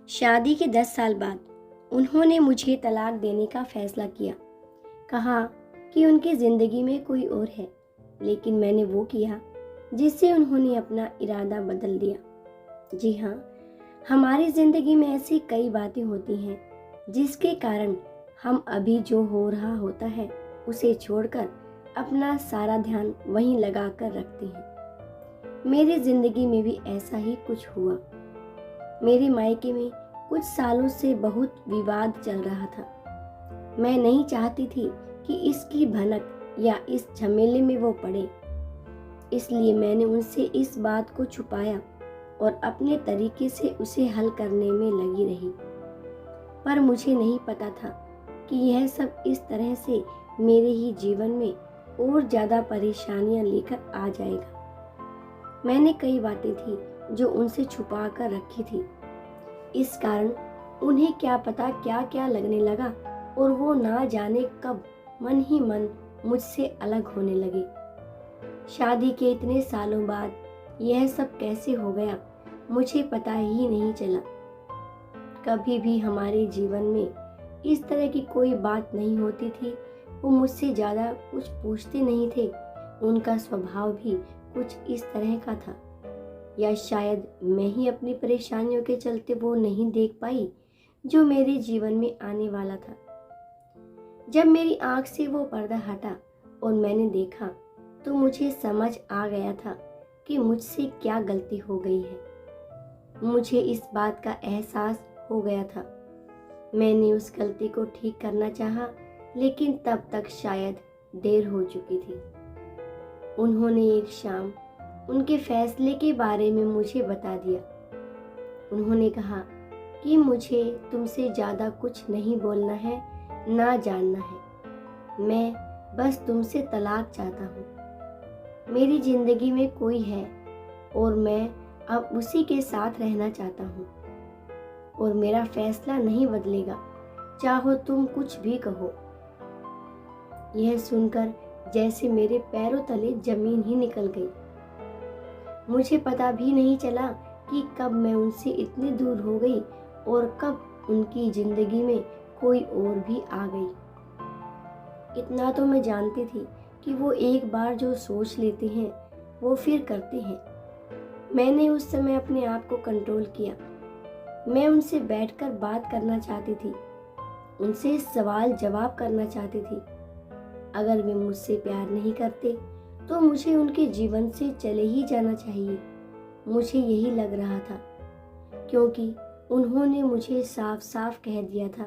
शादी के 10 साल बाद उन्होंने मुझे तलाक देने का फैसला किया। कहा कि उनकी ज़िंदगी में कोई और है, लेकिन मैंने वो किया जिससे उन्होंने अपना इरादा बदल दिया। जी हाँ, हमारी ज़िंदगी में ऐसी कई बातें होती हैं जिसके कारण हम अभी जो हो रहा होता है उसे छोड़कर अपना सारा ध्यान वहीं लगा कर रखते हैं। मेरी ज़िंदगी में भी ऐसा ही कुछ हुआ। मेरे मायके में कुछ सालों से बहुत विवाद चल रहा था। मैं नहीं चाहती थी कि इसकी भनक या इस झमेले में वो पड़े, इसलिए मैंने उनसे इस बात को छुपाया और अपने तरीके से उसे हल करने में लगी रही। पर मुझे नहीं पता था कि यह सब इस तरह से मेरे ही जीवन में और ज़्यादा परेशानियां लेकर आ जाएगा। मैंने कई बातें थी जो उनसे छुपा कर रखी थी। इस कारण उन्हें क्या पता क्या क्या लगने लगा और वो ना जाने कब मन ही मन मुझसे अलग होने लगे। शादी के इतने सालों बाद यह सब कैसे हो गया मुझे पता ही नहीं चला। कभी भी हमारे जीवन में इस तरह की कोई बात नहीं होती थी। वो मुझसे ज़्यादा कुछ पूछते नहीं थे। उनका स्वभाव भी कुछ इस तरह का था, या शायद मैं ही अपनी परेशानियों के चलते वो नहीं देख पाई जो मेरे जीवन में आने वाला था। जब मेरी आंख से वो पर्दा हटा और मैंने देखा तो मुझे समझ आ गया था कि मुझसे क्या गलती हो गई है। मुझे इस बात का एहसास हो गया था। मैंने उस गलती को ठीक करना चाहा, लेकिन तब तक शायद देर हो चुकी थी। उन्होंने एक शाम उनके फैसले के बारे में मुझे बता दिया। उन्होंने कहा कि मुझे तुमसे ज़्यादा कुछ नहीं बोलना है, ना जानना है। मैं बस तुमसे तलाक चाहता हूँ। मेरी ज़िंदगी में कोई है और मैं अब उसी के साथ रहना चाहता हूँ, और मेरा फैसला नहीं बदलेगा, चाहो तुम कुछ भी कहो। यह सुनकर जैसे मेरे पैरों तले जमीन ही निकल गई। मुझे पता भी नहीं चला कि कब मैं उनसे इतनी दूर हो गई और कब उनकी जिंदगी में कोई और भी आ गई। इतना तो मैं जानती थी कि वो एक बार जो सोच लेते हैं वो फिर करते हैं। मैंने उस समय अपने आप को कंट्रोल किया। मैं उनसे बैठकर बात करना चाहती थी, उनसे सवाल जवाब करना चाहती थी। अगर वे मुझसे प्यार नहीं करते तो मुझे उनके जीवन से चले ही जाना चाहिए। मुझे यही लग रहा था, क्योंकि उन्होंने मुझे साफ साफ कह दिया था।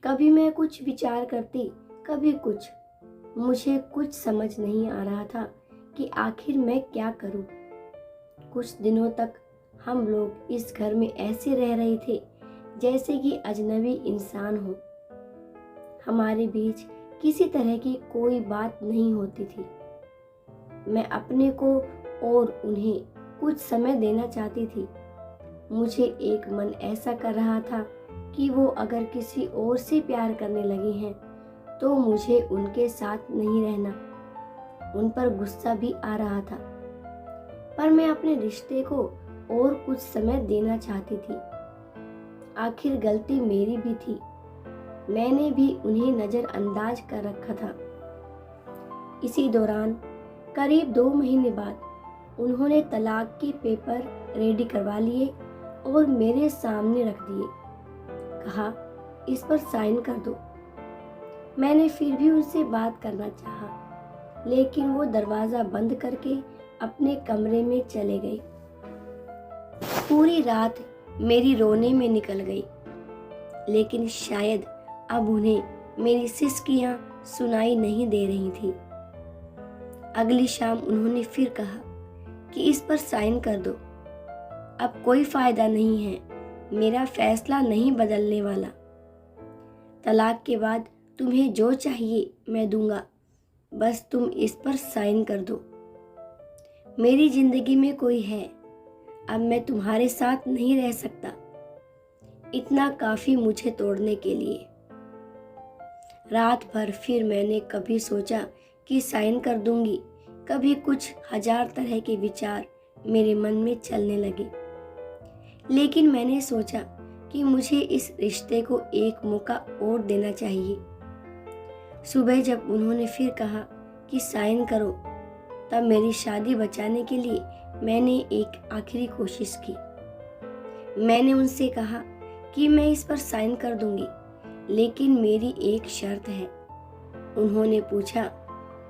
कभी मैं कुछ विचार करती, कभी कुछ। मुझे कुछ समझ नहीं आ रहा था कि आखिर मैं क्या करूं। कुछ दिनों तक हम लोग इस घर में ऐसे रह रहे थे जैसे कि अजनबी इंसान हो। हमारे बीच किसी तरह की कोई बात नहीं होती थी। मैं अपने को और उन्हें कुछ समय देना चाहती थी। मुझे एक मन ऐसा कर रहा था कि वो अगर किसी और से प्यार करने लगे हैं तो मुझे उनके साथ नहीं रहना। उन पर गुस्सा भी आ रहा था, पर मैं अपने रिश्ते को और कुछ समय देना चाहती थी। आखिर गलती मेरी भी थी। मैंने भी उन्हें नजरअंदाज कर रखा था। इसी दौरान करीब 2 महीने बाद उन्होंने तलाक के पेपर रेडी करवा लिए और मेरे सामने रख दिए। कहा, इस पर साइन कर दो। मैंने फिर भी उनसे बात करना चाहा, लेकिन वो दरवाज़ा बंद करके अपने कमरे में चले गए। पूरी रात मेरी रोने में निकल गई, लेकिन शायद अब उन्हें मेरी सिसकियां सुनाई नहीं दे रही थी। अगली शाम उन्होंने फिर कहा कि इस पर साइन कर दो। अब कोई फायदा नहीं है, मेरा फैसला नहीं बदलने वाला। तलाक के बाद तुम्हें जो चाहिए मैं दूंगा, बस तुम इस पर साइन कर दो। मेरी जिंदगी में कोई है, अब मैं तुम्हारे साथ नहीं रह सकता। इतना काफी मुझे तोड़ने के लिए। रात भर फिर मैंने कभी सोचा कि साइन कर दूंगी, कभी कुछ हजार तरह के विचार मेरे मन में चलने लगे। लेकिन मैंने सोचा कि मुझे इस रिश्ते को एक मौका और देना चाहिए। सुबह जब उन्होंने फिर कहा कि साइन करो, तब मेरी शादी बचाने के लिए मैंने एक आखिरी कोशिश की। मैंने उनसे कहा कि मैं इस पर साइन कर दूंगी, लेकिन मेरी एक शर्त है। उन्होंने पूछा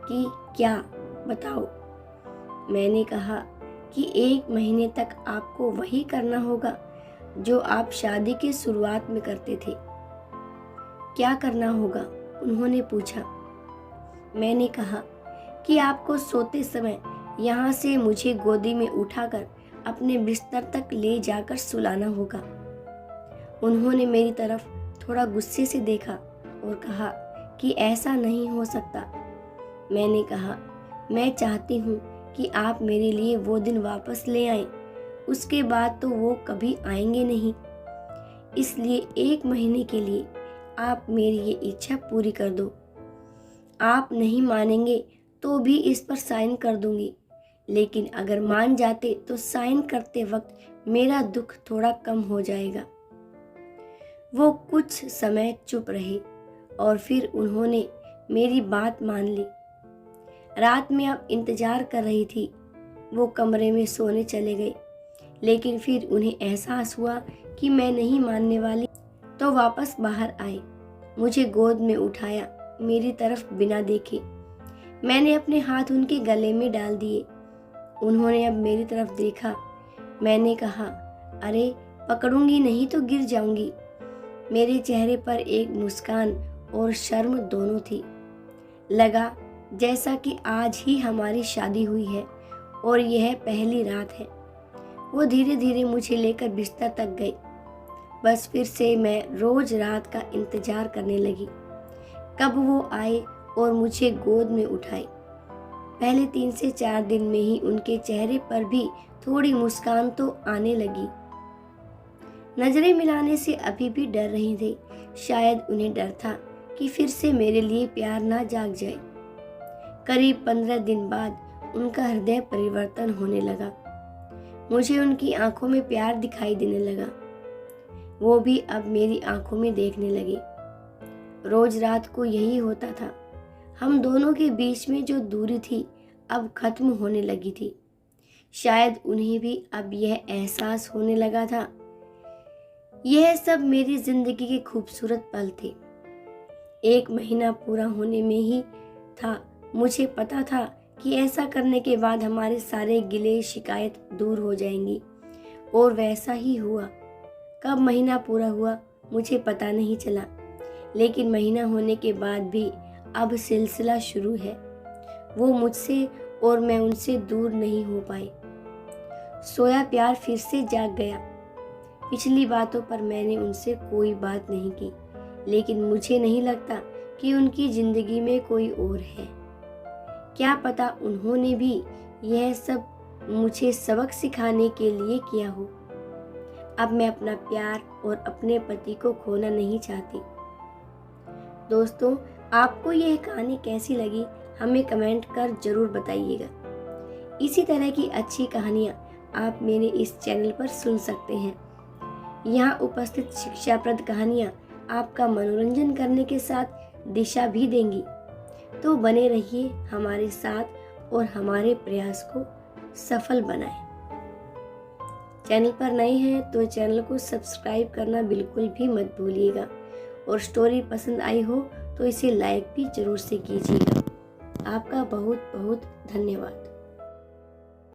कि क्या, बताओ। मैंने कहा कि 1 महीने तक आपको वही करना होगा जो आप शादी के शुरुआत में करते थे। क्या करना होगा? उन्होंने पूछा। मैंने कहा कि आपको सोते समय यहाँ से मुझे गोदी में उठाकर अपने बिस्तर तक ले जाकर सुलाना होगा। उन्होंने मेरी तरफ थोड़ा गुस्से से देखा और कहा कि ऐसा नहीं हो सकता। मैंने कहा, मैं चाहती हूँ कि आप मेरे लिए वो दिन वापस ले आएं। उसके बाद तो वो कभी आएंगे नहीं। इसलिए 1 महीने के लिए आप मेरी ये इच्छा पूरी कर दो। आप नहीं मानेंगे तो भी इस पर साइन कर दूंगी, लेकिन अगर मान जाते तो साइन करते वक्त मेरा दुख थोड़ा कम हो जाएगा। वो कुछ समय चुप रहे और फिर उन्होंने मेरी बात मान ली। रात में अब इंतजार कर रही थी। वो कमरे में सोने चले गए, लेकिन फिर उन्हें एहसास हुआ कि मैं नहीं मानने वाली, तो वापस बाहर आए। मुझे गोद में उठाया, मेरी तरफ बिना देखे। मैंने अपने हाथ उनके गले में डाल दिए। उन्होंने अब मेरी तरफ देखा। मैंने कहा, अरे पकड़ूंगी नहीं तो गिर जाऊंगी। मेरे चेहरे पर एक मुस्कान और शर्म दोनों थी। लगा जैसा कि आज ही हमारी शादी हुई है और यह पहली रात है। वो धीरे धीरे मुझे लेकर बिस्तर तक गए। बस फिर से मैं रोज रात का इंतजार करने लगी, कब वो आए और मुझे गोद में उठाए। पहले 3 से 4 दिन में ही उनके चेहरे पर भी थोड़ी मुस्कान तो आने लगी। नजरें मिलाने से अभी भी डर रहे थे। शायद उन्हें डर था कि फिर से मेरे लिए प्यार ना जाग जाए। करीब 15 दिन बाद उनका हृदय परिवर्तन होने लगा। मुझे उनकी आंखों में प्यार दिखाई देने लगा। वो भी अब मेरी आंखों में देखने लगे। रोज रात को यही होता था। हम दोनों के बीच में जो दूरी थी अब खत्म होने लगी थी। शायद उन्हें भी अब यह एहसास होने लगा था। यह सब मेरी जिंदगी के खूबसूरत पल थे। 1 महीना पूरा होने में ही था। मुझे पता था कि ऐसा करने के बाद हमारे सारे गिले शिकायत दूर हो जाएंगी, और वैसा ही हुआ। कब महीना पूरा हुआ मुझे पता नहीं चला, लेकिन महीना होने के बाद भी अब सिलसिला शुरू है। वो मुझसे और मैं उनसे दूर नहीं हो पाए। सोया प्यार फिर से जाग गया। पिछली बातों पर मैंने उनसे कोई बात नहीं की, लेकिन मुझे नहीं लगता कि उनकी जिंदगी में कोई और है। क्या पता उन्होंने भी यह सब मुझे सबक सिखाने के लिए किया हो। अब मैं अपना प्यार और अपने पति को खोना नहीं चाहती। दोस्तों, आपको यह कहानी कैसी लगी हमें कमेंट कर जरूर बताइएगा। इसी तरह की अच्छी कहानियाँ आप मेरे इस चैनल पर सुन सकते हैं। यहाँ उपस्थित शिक्षाप्रद कहानियाँ आपका मनोरंजन करने के साथ दिशा भी देंगी। तो बने रहिए हमारे साथ और हमारे प्रयास को सफल बनाएं। चैनल पर नए हैं तो चैनल को सब्सक्राइब करना बिल्कुल भी मत भूलिएगा, और स्टोरी पसंद आई हो तो इसे लाइक भी जरूर से कीजिएगा। आपका बहुत बहुत धन्यवाद।